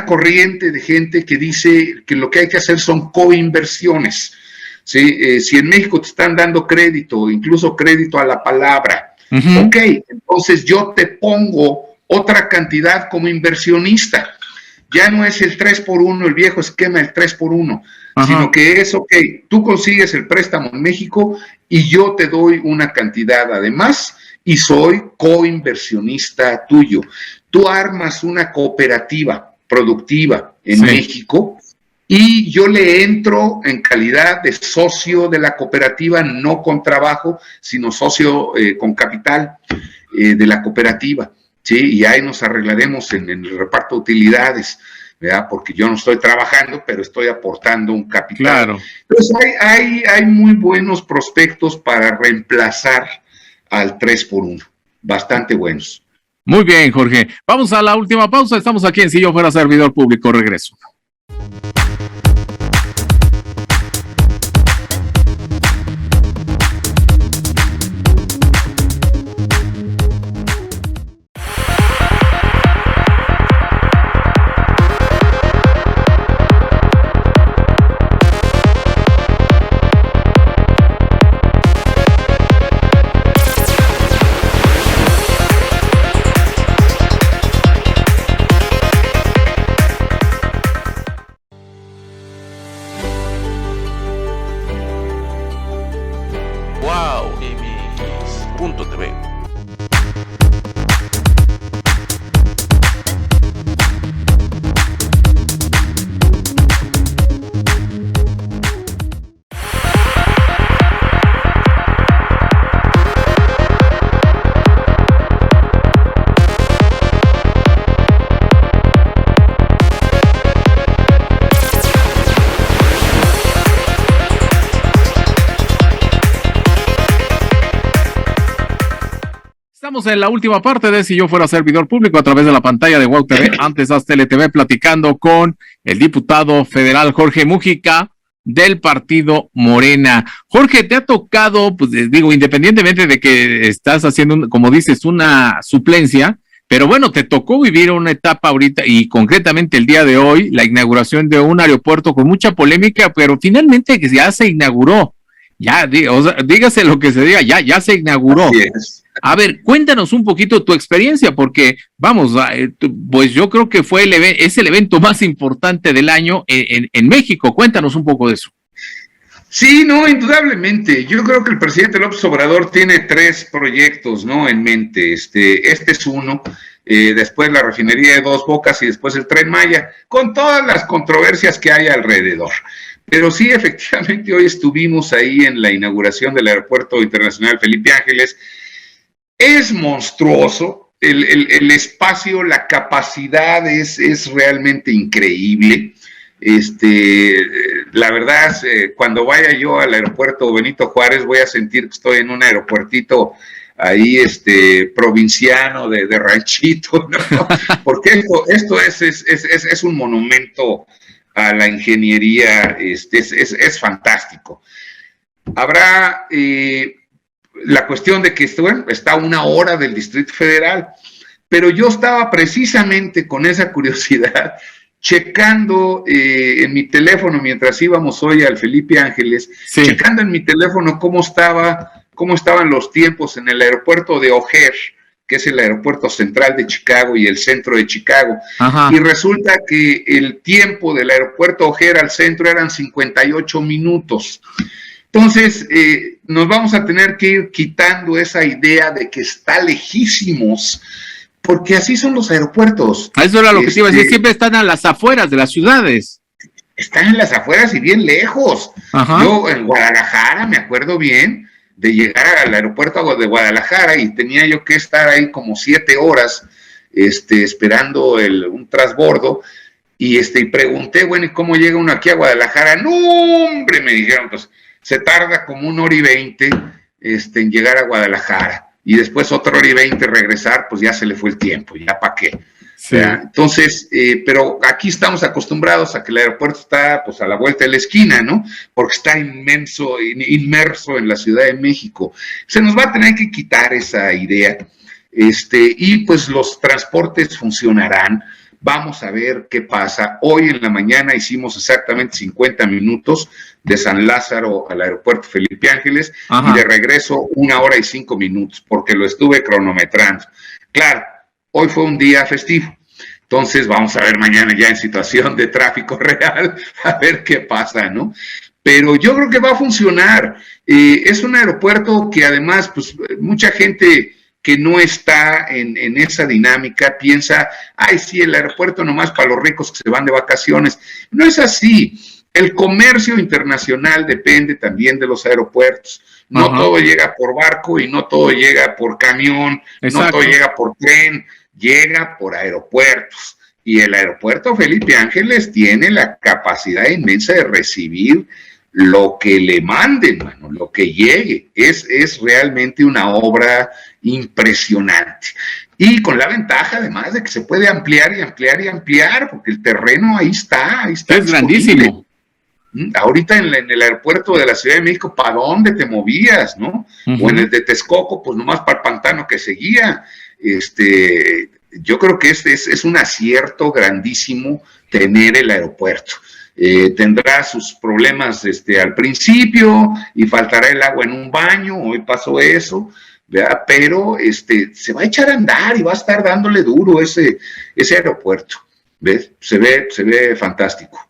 corriente de gente que dice que lo que hay que hacer son coinversiones. ¿Sí? Si en México te están dando crédito, incluso crédito a la palabra, ok, entonces yo te pongo otra cantidad como inversionista. Ya no es el 3x1, el viejo esquema del 3x1, sino que es, ok, tú consigues el préstamo en México y yo te doy una cantidad además y soy coinversionista tuyo. Tú armas una cooperativa productiva en México y yo le entro en calidad de socio de la cooperativa, no con trabajo, sino socio con capital de la cooperativa. Sí, y ahí nos arreglaremos en el reparto de utilidades, ¿verdad? Porque yo no estoy trabajando, pero estoy aportando un capital. Claro. Entonces hay muy buenos prospectos para reemplazar al 3x1, bastante buenos. Muy bien, Jorge. Vamos a la última pausa. Estamos aquí en Si Yo Fuera Servidor Público. Regreso. Wow.mx.tv. Estamos en la última parte de Si Yo Fuera Servidor Público a través de la pantalla de WOW TV, antes Haz Tele TV, platicando con el diputado federal Jorge Mújica del partido Morena. Jorge, te ha tocado, pues digo, independientemente de que estás haciendo, como dices, una suplencia, pero bueno, te tocó vivir una etapa ahorita y concretamente el día de hoy, la inauguración de un aeropuerto con mucha polémica, pero finalmente que ya se inauguró. Ya, o sea, dígase lo que se diga, ya se inauguró. A ver, cuéntanos un poquito tu experiencia, porque vamos, pues yo creo que es el evento más importante del año en México. Cuéntanos un poco de eso. Sí, no, indudablemente. Yo creo que el presidente López Obrador tiene 3 proyectos, ¿no?, en mente. Este es uno, después la refinería de Dos Bocas y después el Tren Maya, con todas las controversias que hay alrededor. Pero sí, efectivamente, hoy estuvimos ahí en la inauguración del Aeropuerto Internacional Felipe Ángeles. Es monstruoso, el espacio, la capacidad es realmente increíble. La verdad, cuando vaya yo al aeropuerto Benito Juárez, voy a sentir que estoy en un aeropuertito ahí, provinciano de ranchito, ¿no? Porque esto es un monumento a la ingeniería, es fantástico. Habrá la cuestión de que está a 1 hora del Distrito Federal, pero yo estaba precisamente con esa curiosidad, checando en mi teléfono mientras íbamos hoy al Felipe Ángeles, sí, checando en mi teléfono cómo estaban los tiempos en el aeropuerto de O'Hare, que es el aeropuerto central de Chicago y el centro de Chicago. Ajá. Y resulta que el tiempo del aeropuerto O'Hare al centro eran 58 minutos. Entonces, nos vamos a tener que ir quitando esa idea de que está lejísimos, porque así son los aeropuertos. Eso era lo que te iba a decir, siempre están a las afueras de las ciudades. Están en las afueras y bien lejos. Ajá. Yo en Guadalajara me acuerdo bien de llegar al aeropuerto de Guadalajara y tenía yo que estar ahí como 7 horas esperando un transbordo y pregunté, bueno, ¿y cómo llega uno aquí a Guadalajara? No, hombre, me dijeron, pues se tarda como 1 hora y 20 en llegar a Guadalajara. Y después 1 hora y 20 regresar, pues ya se le fue el tiempo, ya para qué. Sí. Entonces, pero aquí estamos acostumbrados a que el aeropuerto está pues a la vuelta de la esquina, ¿no? Porque está inmerso en la Ciudad de México. Se nos va a tener que quitar esa idea, y pues los transportes funcionarán. Vamos a ver qué pasa. Hoy en la mañana hicimos exactamente 50 minutos de San Lázaro al aeropuerto Felipe Ángeles. Ajá. Y de regreso 1 hora y 5 minutos, porque lo estuve cronometrando. Claro, hoy fue un día festivo, entonces vamos a ver mañana ya en situación de tráfico real, a ver qué pasa, ¿no? Pero yo creo que va a funcionar. Es un aeropuerto que además, pues, mucha gente que no está en esa dinámica piensa, ay, sí, el aeropuerto nomás para los ricos que se van de vacaciones. No es así. El comercio internacional depende también de los aeropuertos. No Ajá. todo llega por barco y no todo llega por camión, Exacto. no todo llega por tren, llega por aeropuertos. Y el aeropuerto Felipe Ángeles tiene la capacidad inmensa de recibir lo que le manden, mano, lo que llegue. Es realmente una obra impresionante. Y con la ventaja, además, de que se puede ampliar y ampliar y ampliar, porque el terreno ahí está. Es grandísimo. Ahorita en el aeropuerto de la Ciudad de México, ¿para dónde te movías, no? Uh-huh. O en el de Texcoco, pues nomás para el pantano que seguía. Yo creo que es un acierto grandísimo tener el aeropuerto. Tendrá sus problemas al principio y faltará el agua en un baño, hoy pasó eso, ¿verdad? Pero se va a echar a andar y va a estar dándole duro ese aeropuerto, ¿ves? Se ve fantástico.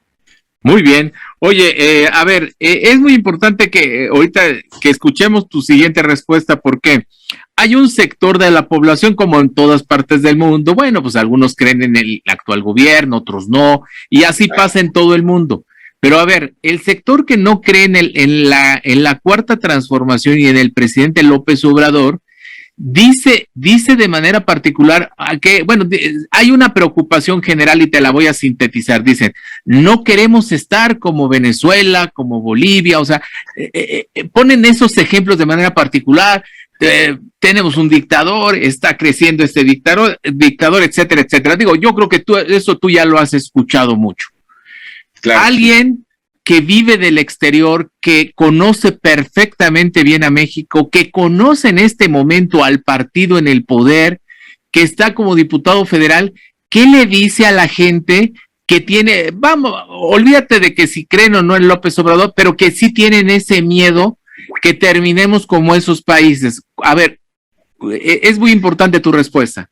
Muy bien. Oye, a ver, es muy importante que ahorita que escuchemos tu siguiente respuesta, porque hay un sector de la población, como en todas partes del mundo, bueno, pues algunos creen en el actual gobierno, otros no, y así pasa en todo el mundo. Pero a ver, el sector que no cree en la cuarta transformación y en el presidente López Obrador, dice de manera particular que, bueno, hay una preocupación general y te la voy a sintetizar. Dicen, no queremos estar como Venezuela, como Bolivia, o sea, ponen esos ejemplos de manera particular. Tenemos un dictador, está creciendo este dictador, etcétera, etcétera. Digo, yo creo que tú ya lo has escuchado mucho. Claro. Alguien que vive del exterior, que conoce perfectamente bien a México, que conoce en este momento al partido en el poder, que está como diputado federal, ¿qué le dice a la gente que tiene, vamos, olvídate de que si creen o no en López Obrador, pero que sí tienen ese miedo que terminemos como esos países? A ver, es muy importante tu respuesta.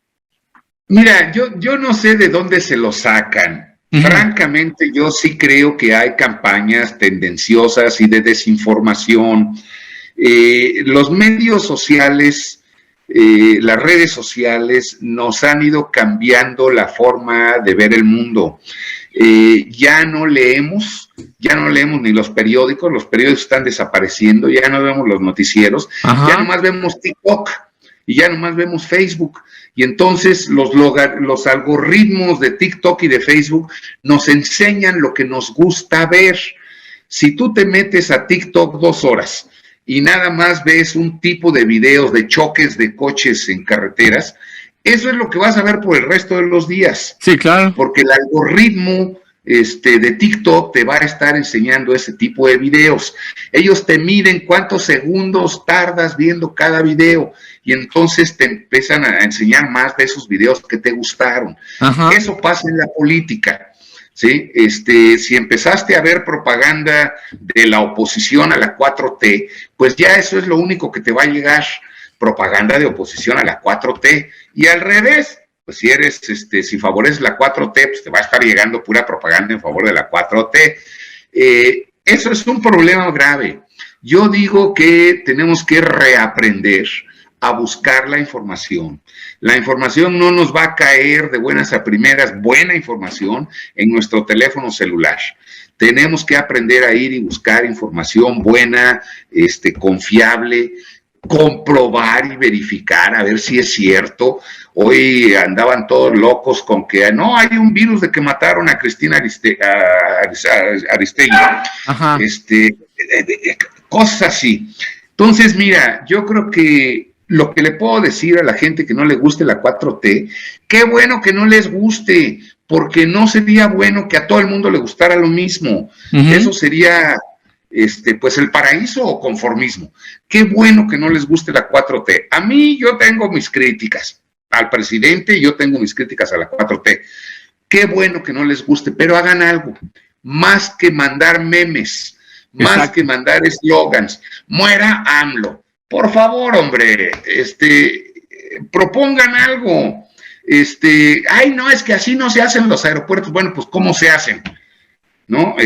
Mira, yo no sé de dónde se lo sacan. Francamente, yo sí creo que hay campañas tendenciosas y de desinformación. Los medios sociales, las redes sociales nos han ido cambiando la forma de ver el mundo. Ya no leemos ni los periódicos están desapareciendo, ya no vemos los noticieros, Ajá. Ya nomás vemos TikTok. y ya nomás vemos Facebook. Y entonces los algoritmos de TikTok y de Facebook nos enseñan lo que nos gusta ver. Si tú te metes a TikTok 2 horas y nada más ves un tipo de videos de choques de coches en carreteras, eso es lo que vas a ver por el resto de los días. Sí, claro. Porque el algoritmo de TikTok te va a estar enseñando ese tipo de videos. Ellos te miden cuántos segundos tardas viendo cada video y entonces te empiezan a enseñar más de esos videos que te gustaron. Ajá. Eso pasa en la política, ¿sí? Si empezaste a ver propaganda de la oposición a la 4T, pues ya eso es lo único que te va a llegar, propaganda de oposición a la 4T, y al revés. Pues si eres, si favoreces la 4T, pues te va a estar llegando pura propaganda en favor de la 4T. Eso es un problema grave. Yo digo que tenemos que reaprender a buscar la información. La información no nos va a caer de buenas a primeras, buena información en nuestro teléfono celular. Tenemos que aprender a ir y buscar información buena, confiable, comprobar y verificar a ver si es cierto. Hoy andaban todos locos con que no, hay un virus de que mataron a Cristina Aristegui. Ajá. Cosas así. Entonces, mira, yo creo que lo que le puedo decir a la gente que no le guste la 4T, qué bueno que no les guste, porque no sería bueno que a todo el mundo le gustara lo mismo. Eso sería pues el paraíso o conformismo. Qué bueno que no les guste la 4T. A mí yo tengo mis críticas al presidente, yo tengo mis críticas a la 4T. Qué bueno que no les guste, pero hagan algo. Más que mandar memes, más que mandar eslogans. Muera AMLO. Por favor, hombre, propongan algo. Ay, no, es que así no se hacen los aeropuertos. Bueno, pues ¿cómo se hacen? ¿No?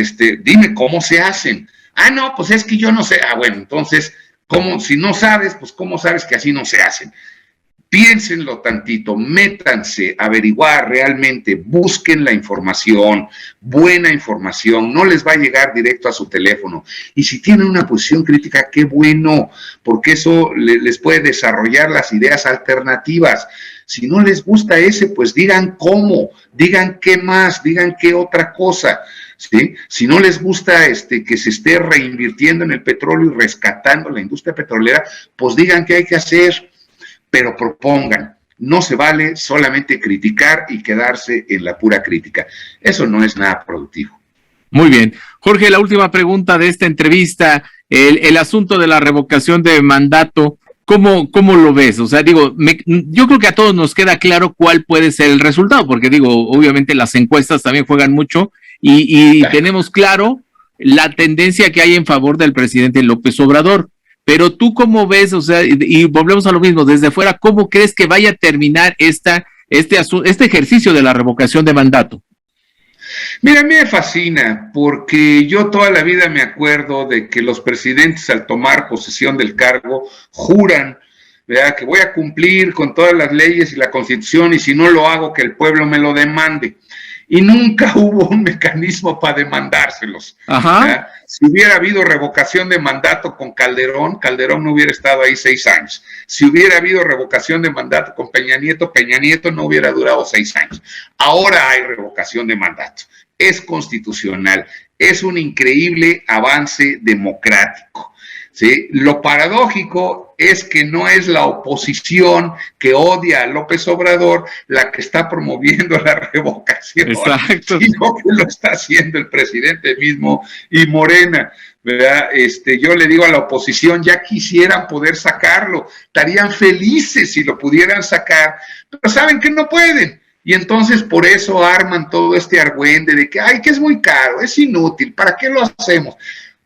Dime cómo se hacen. Ah, no, pues es que yo no sé. Ah, bueno, entonces, ¿cómo? Si no sabes, pues ¿cómo sabes que así no se hacen? Piénsenlo tantito, métanse a averiguar realmente, busquen la información, buena información, no les va a llegar directo a su teléfono. Y si tienen una posición crítica, qué bueno, porque eso les puede desarrollar las ideas alternativas. Si no les gusta ese, pues digan cómo, digan qué más, digan qué otra cosa. ¿Sí? Si no les gusta que se esté reinvirtiendo en el petróleo y rescatando la industria petrolera, pues digan qué hay que hacer, pero propongan. No se vale solamente criticar y quedarse en la pura crítica. Eso no es nada productivo. Muy bien. Jorge, la última pregunta de esta entrevista, el asunto de la revocación de mandato, ¿cómo lo ves? O sea, digo, yo creo que a todos nos queda claro cuál puede ser el resultado, porque digo, obviamente las encuestas también juegan mucho, y tenemos claro la tendencia que hay en favor del presidente López Obrador. Pero tú cómo ves, o sea, y volvemos a lo mismo, desde fuera, ¿cómo crees que vaya a terminar este ejercicio de la revocación de mandato? Mira, a mí me fascina, porque yo toda la vida me acuerdo de que los presidentes al tomar posesión del cargo juran, ¿verdad?, que voy a cumplir con todas las leyes y la Constitución, y si no lo hago, que el pueblo me lo demande. Y nunca hubo un mecanismo para demandárselos. Ajá. Si hubiera habido revocación de mandato con Calderón, Calderón no hubiera estado ahí 6 años. Si hubiera habido revocación de mandato con Peña Nieto, Peña Nieto no hubiera durado 6 años. Ahora hay revocación de mandato. Es constitucional. Es un increíble avance democrático. ¿Sí? Lo paradójico es que no es la oposición que odia a López Obrador la que está promoviendo la revocación. Exacto. Sino que lo está haciendo el presidente mismo y Morena, ¿verdad? Yo le digo a la oposición, ya quisieran poder sacarlo, estarían felices si lo pudieran sacar, pero saben que no pueden. Y entonces por eso arman todo este argüende de que, ay, que es muy caro, es inútil, ¿para qué lo hacemos?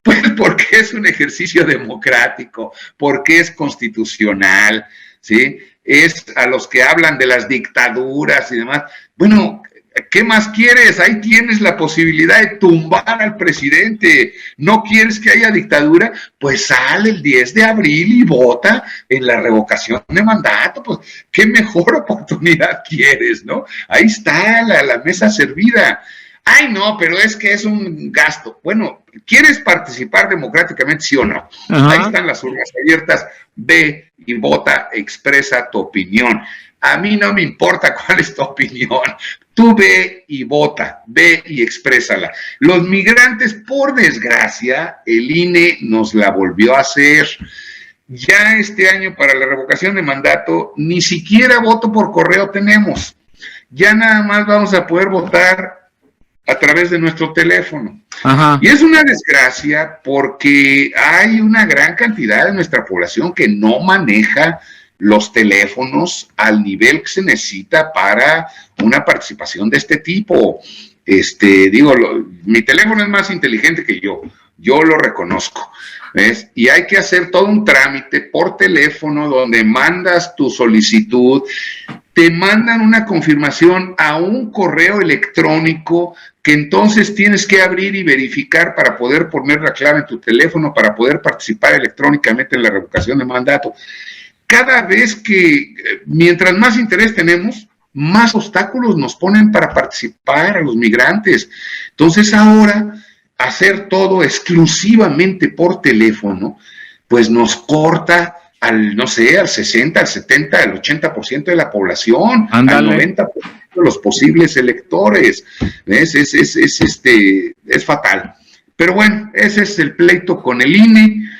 Pues porque es un ejercicio democrático, porque es constitucional, ¿sí? Es a los que hablan de las dictaduras y demás. Bueno, ¿qué más quieres? Ahí tienes la posibilidad de tumbar al presidente. ¿No quieres que haya dictadura? Pues sale el 10 de abril y vota en la revocación de mandato. Pues, ¿qué mejor oportunidad quieres, no? Ahí está la mesa servida. Ay, no, pero es que es un gasto. Bueno, ¿quieres participar democráticamente, sí o no? Ajá. Ahí están las urnas abiertas. Ve y vota, expresa tu opinión. A mí no me importa cuál es tu opinión. Tú ve y vota, ve y exprésala. Los migrantes, por desgracia, el INE nos la volvió a hacer. Ya este año para la revocación de mandato, ni siquiera voto por correo tenemos. Ya nada más vamos a poder votar a través de nuestro teléfono. Ajá. Y es una desgracia porque hay una gran cantidad de nuestra población que no maneja los teléfonos al nivel que se necesita para una participación de este tipo. Mi teléfono es más inteligente que yo lo reconozco, ¿ves? Y hay que hacer todo un trámite por teléfono donde mandas tu solicitud, te mandan una confirmación a un correo electrónico que entonces tienes que abrir y verificar para poder poner la clave en tu teléfono, para poder participar electrónicamente en la revocación de mandato. Cada vez mientras más interés tenemos, más obstáculos nos ponen para participar a los migrantes. Entonces ahora, hacer todo exclusivamente por teléfono, pues nos corta al 60, al 70, al 80% de la población, Ándale. Al 90% de los posibles electores. ¿Ves? Es fatal. Pero bueno, ese es el pleito con el INE.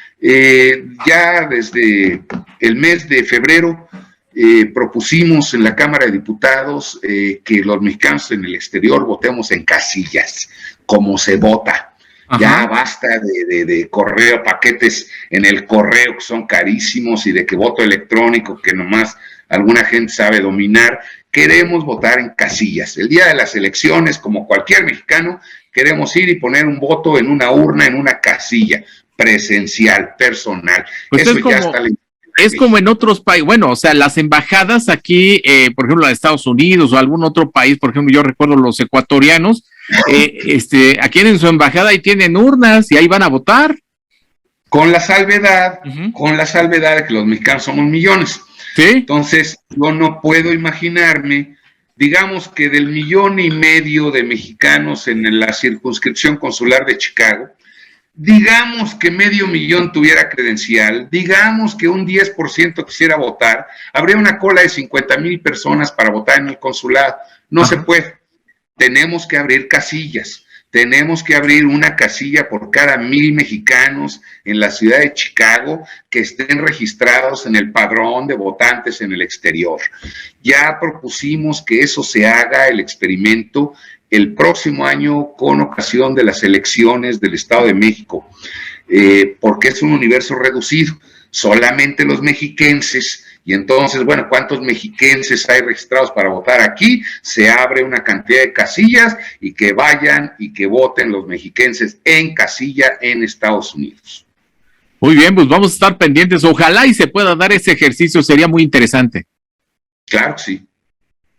Ya desde el mes de febrero propusimos en la Cámara de Diputados que los mexicanos en el exterior votemos en casillas, como se vota. Ajá. Ya basta de correo, paquetes en el correo que son carísimos y de que voto electrónico que nomás alguna gente sabe dominar. Queremos votar en casillas. El día de las elecciones, como cualquier mexicano, queremos ir y poner un voto en una urna, en una casilla, presencial, personal. Pues eso ya está. Es como en otros países, bueno, o sea, las embajadas aquí, por ejemplo, la de Estados Unidos o algún otro país, por ejemplo, yo recuerdo los ecuatorianos, aquí en su embajada ahí tienen urnas y ahí van a votar. Con la salvedad de que los mexicanos somos millones. ¿Sí? Entonces, yo no puedo imaginarme, digamos que del 1,5 millones de mexicanos en la circunscripción consular de Chicago, digamos que 500,000 tuviera credencial, digamos que un 10% quisiera votar, habría una cola de 50,000 personas para votar en el consulado. No Ajá. se puede. Tenemos que abrir casillas. Tenemos que abrir una casilla por cada 1,000 mexicanos en la ciudad de Chicago que estén registrados en el padrón de votantes en el exterior. Ya propusimos que eso se haga, el experimento, el próximo año con ocasión de las elecciones del Estado de México, porque es un universo reducido, solamente los mexiquenses. Y entonces, bueno, ¿cuántos mexiquenses hay registrados para votar aquí? Se abre una cantidad de casillas y que vayan y que voten los mexiquenses en casilla en Estados Unidos. Muy bien, pues vamos a estar pendientes. Ojalá y se pueda dar ese ejercicio, sería muy interesante. Claro que sí.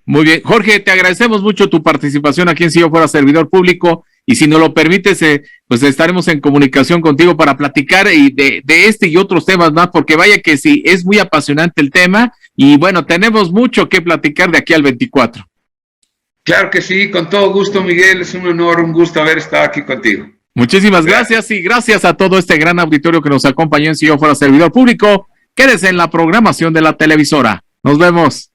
Muy bien. Jorge, te agradecemos mucho tu participación aquí en Si Yo Fuera Servidor Público. Y si nos lo permites, pues estaremos en comunicación contigo para platicar y de este y otros temas más, porque vaya que sí, es muy apasionante el tema y bueno, tenemos mucho que platicar de aquí al 24. Claro que sí, con todo gusto, Miguel, es un honor, un gusto haber estado aquí contigo. Muchísimas gracias y gracias a todo este gran auditorio que nos acompañó en Si Yo Fuera Servidor Público. Quédese en la programación de la televisora. Nos vemos.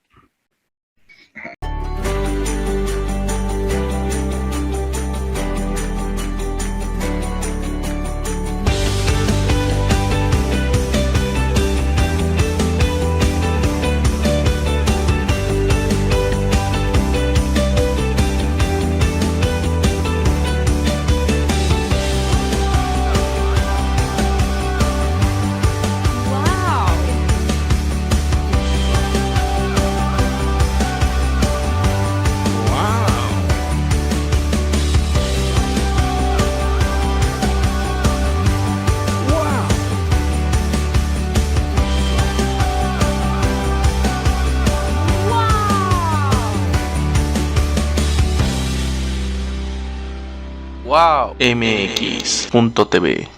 Wow. MX.tv